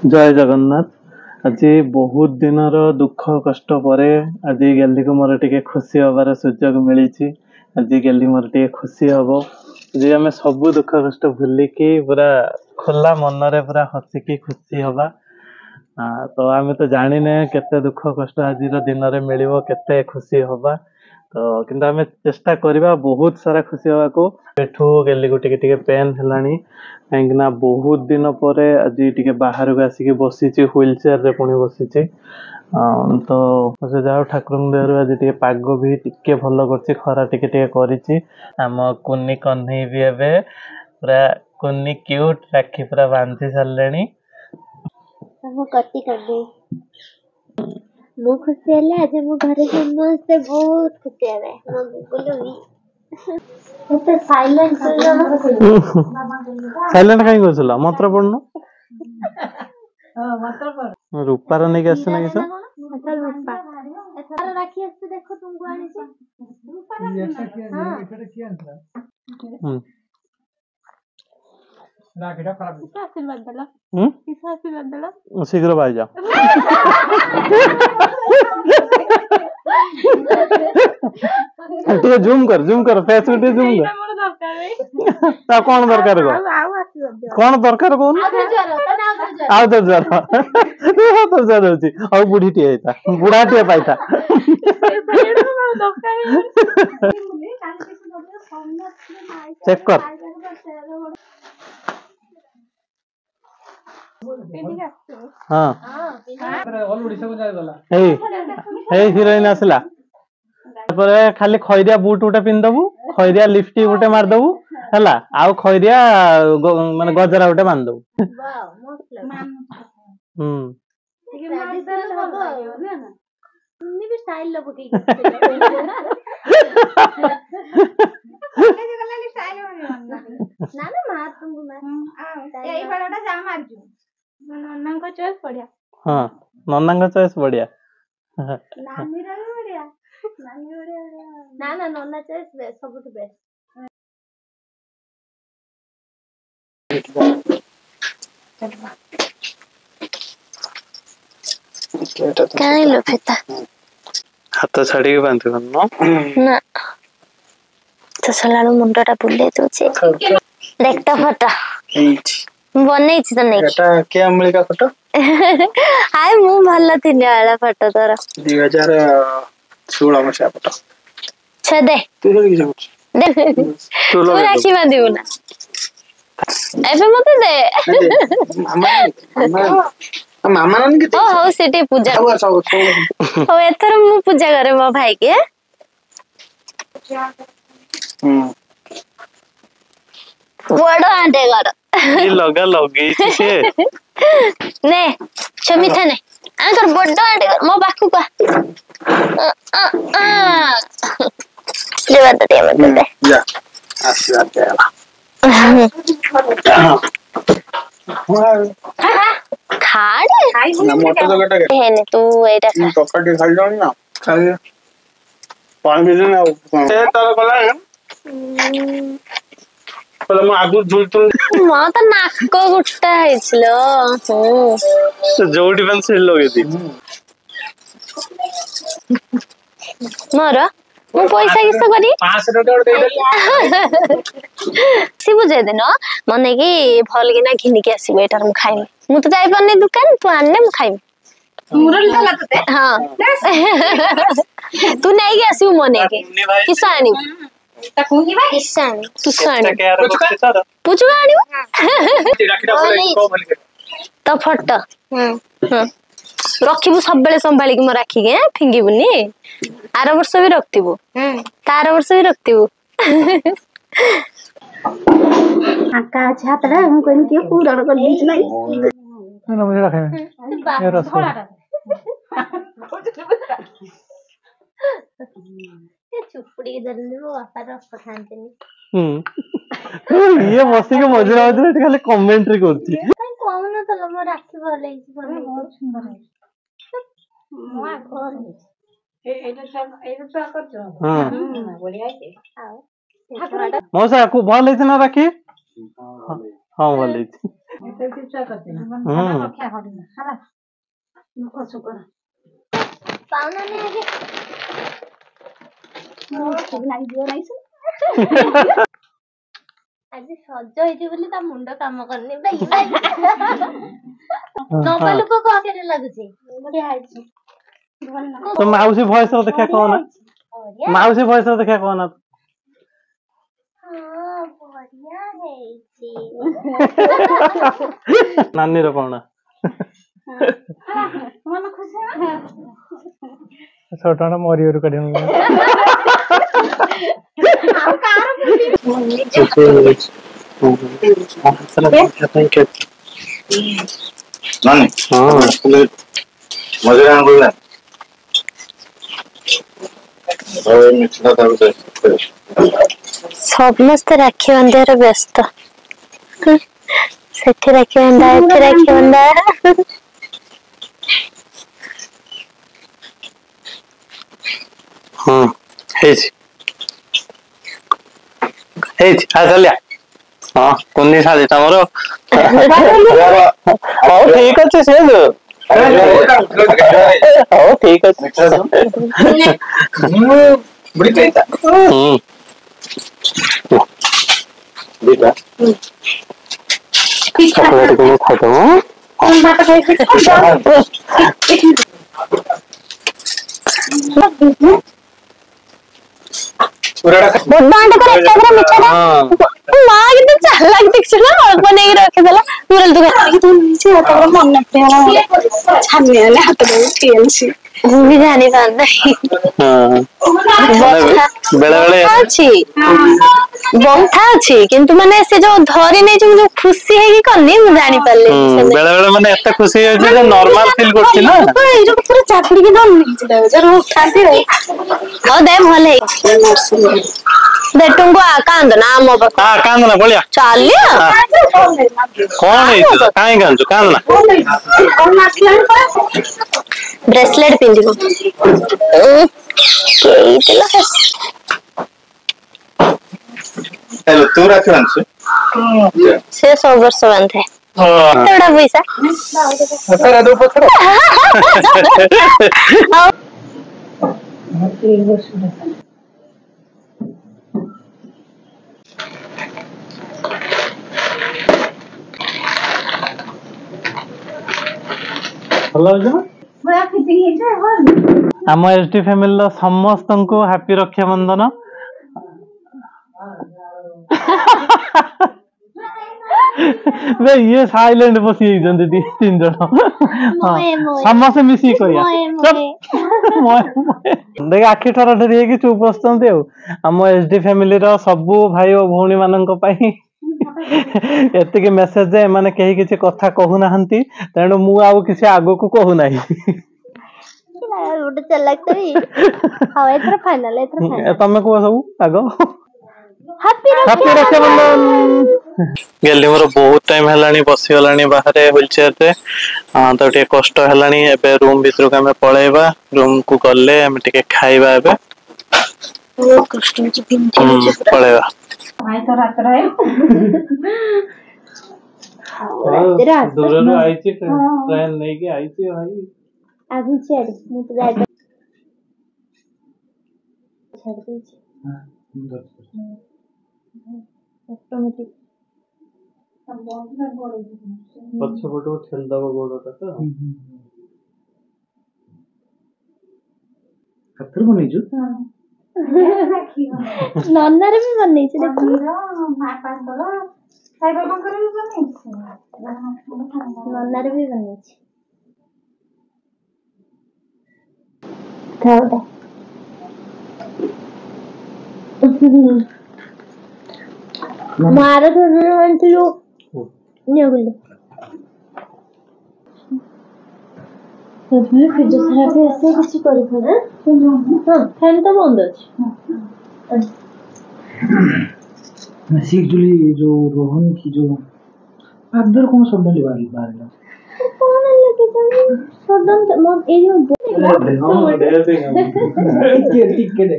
जय जगन्नाथ। आज बहुत दिनर दुख कष्ट पर आज गेली को मोर टे खुशी हबार सुजोग मिली। आज गेली मोर टे खुशी हम जी आम सब दुख कष्ट भूलिकी पूरा खोला मन रे पूरा हसिकी खुशी हवा। तो आम तो जाने केते दुख कष्ट आज दिन में मिल केते खुशी हवा। तो किंतु आम चेष्टा करवा बहुत सारा खुशी हवा को एठू गेली को टिके पेन है कहीं बहुत दिन पर आज टे बाहर को आसिक बसी व्हील चेयर रे पुणी बसी। तो से जाओ ठाकुर दयार आज टे पाग भी टिके भल कर खरा टिके कर आम कुनी कन्हई भी एबे पूरा कुनी क्यूट राखी पूरा बांधी सारे कटी कर दे मु खुशी है आज मो घर समस्ते बहुत खुशी है मो गुगुल भी तो साइलेंट साइलेंट कहीं करछला मंत्र पढ़नो मंत्र पढ़ रूपार नहीं के आसे ना किछ रूपा एथार राखी आसे देखो तुमको आनी से रूपा हां राखीटा खराब किस आशीर्वाद देला किस आशीर्वाद देला शीघ्र भाई जा जूम कर फेस जूम कर ता कौन दरकार कौन दरकार कौन आउ तो जर तो जर होची और बुढ़ी टी आइता बुढ़ा टी पाइता चेक कर हाँ हिरोइन आसला खाली खैरिया बुट गोटे पिंधबू खैरिया लिपस्टिक गोटे मारदबू है आउ खैरिया माने गजरा गोटे बांधदबू हाँ नन्ना चॉइस बढ़िया ना नन्ना चॉइस बेस्ट सबुठ बेस्ट काई लो फेता हाथ छाड़ी के बांधि बनो ना तो सलालो मुंडटा बुले दोचे देखता फोटो बनै छि त नै एटा के अमलिका फोटो हाय मु भल्ला थिने वाला फोटो तोर 2016 मसिया फोटो छदे तू लोग किछ तू राखी बांधिबु ना एबे मते दे मामा नन के हो सेटे पूजा हो एथर मु पूजा करे मो भाई के बड़ आंटे कर ये लगा लगी से ने छमिथा ने आंकर बड़ आंटे कर मो बाकू का आशीर्वाद दे मते दे जा आशीर्वाद दे खाड़े ना मोटर जगटा के है ने तू एटा टोकाटी खाई जानी ना खाई पानी भी ना ए तार कला पहले मैं आगु झुलतुम म त नाको गुट्टा हैछलो से जोडी बन से लोगे दी मोर मु पैसा किस करी 500 टका दे दे सी बुझे देन मने कि भल कि ना घिनी के आसी एटार मु खाइम मु तो जाई पन्ने दुकान तू आन्ने मु खाइम मुरल ला तते हां तू नहीं के आसी मने के किस आनी ता कुनी भाई किस आनी पूछू आनी तो फट रखिबु सब बेले संभाली कि म राखी के फिंगिबुनी आर वर्ष भी रखतिबु तार वर्ष भी रखतिबु आका छातरा हम कोन के पूरा कर दीच नहीं ना मुझे रखे ये रस ये चुपड़ी इधर ले वो आपा रस खानते नहीं ये मस्ती के मजे मजे खाली कमेंट्री करती काई कोन तो म राखी भले बहुत सुंदर है मोआ घर एटा करछो हां बढ़िया है आओ मौसा को भल है ना राखी हां भल है पाहुणा नाही आले ଆଜି ସଜ ହେଇଛି ବୋଲି ତା ମୁଣ୍ଡ କାମ କରୁନି ନବା ଲୋକ କଣ ଲାଗୁଛି ବଢିଆ ହେଇଛି तो माउसी भॉइस रो देखा कौन माउसी भॉइस रो देखा कौन हाँ बढ़िया ହେଇଛି नानी रो कौन मन खुशी है छोटा ना मोरी और कढे ଆଉ କାର नानी हां मजे आन बोलना और मिठा था उसे ସମସ୍ତେ ରାକ୍ଷୀ ବାନ୍ଧିବାରେ ବ୍ୟସ୍ତ ସେଠି ରାକ୍ଷୀ ବାନ୍ଧା ଏଠି ରାକ୍ଷୀ ବାନ୍ଧା हां हेच आ चलिया हां कोनी साली तमरो हो ठीक अछि से जो हो ठीक अछि बड़ी कहता बेटा चॉकलेट को खाता हूं बात कैसे बड्डांड कर एकरा मिठाटा मां कितने चालाक दिखछ ना अल्प नहीं रखे देला तुरल दुकान तू नीचे आता मन पे छाने वाला हाथ दे टीएलसी भी जानी बात नहीं बेले बेले ଅଛି ବନ୍ଥା ଅଛି କିନ୍ତୁ ମାନେ ସେ ଯୋଉ ଧରି ନେଇ ଯୋଉ ଖୁସି ହେଇକି କନି ମୁଁ ଜାଣି ପାରିଲି बेले बेले माने एते खुशी होय जे नॉर्मल फील करछि ना ଏଇ ଯୋଉ ପୁରା ଚାପିକି କି ଧରି ନେଇଛି ତା ଜର ଶାନ୍ତି ରେ ହଁ ଦେ ଭଲ ହେଇଛି दे टुंगु कांद ना मो बका हां कांद ना बोलिया चालिया कौन है तो काई कांद कांद ना ब्रेसलेट पिंदिबो केइतला हेलो तू राखी बांधछु से 100 वर्ष बांधे केतडा पैसा पकड़ा दो पकड़ा हेलो जो बड़ा फिटिंग है हम एसटी फैमिली समस्त को हैप्पी रक्षाबंधन वे ये साइलेंट बसी जंदी तीन जण समस्त मिसी कहिया देख आखि ठरा ठरी हे कि चुप बसतंती हम एसडी फैमिली रो सब भाई और भौणी मानन पई एतिके मेसेज जे माने केही किछि कथा कहू नाहंती तेणु मु आउ किछि आगो को कहू नाही उड चल लगतई हां एथर फाइनल तमे को सब आगो हैप्पी रक्षाबंधन गेली मोर बहुत टाइम हलानी बसी हलानी बाहरे व्हील चेयर रे तो टे कष्ट हलानी एबे रूम भीतर के हमें पळेबा रूम को गले हम टिके खाइबा एबे बहुत कष्ट में पिंथि पळेबा भाई तो रात रहे दूर रो आइछि ट्रेन नहीं के आइछि भाई अभी चढ़ मु तो जाय छड़ दीजिए ऑटोमेटिक पछ फोटो ठेल दबो गोडटा तो पत्थर बनै छु नन्नारे भी बनै छै देखो मां पास बोलो साई बाबा करे भी बनै छै नन्नारे भी बनै छै खाओ मारा तो अंतलो नेगुलो तबे फिजियोथेरापी ऐसे किसी करी ना हां फैन तो बंद अछि नसीक जुली जो रोहन की जो अब्दुल कौन सडनली बाहर कौन लगे तुम सडन मो ए जो टिकट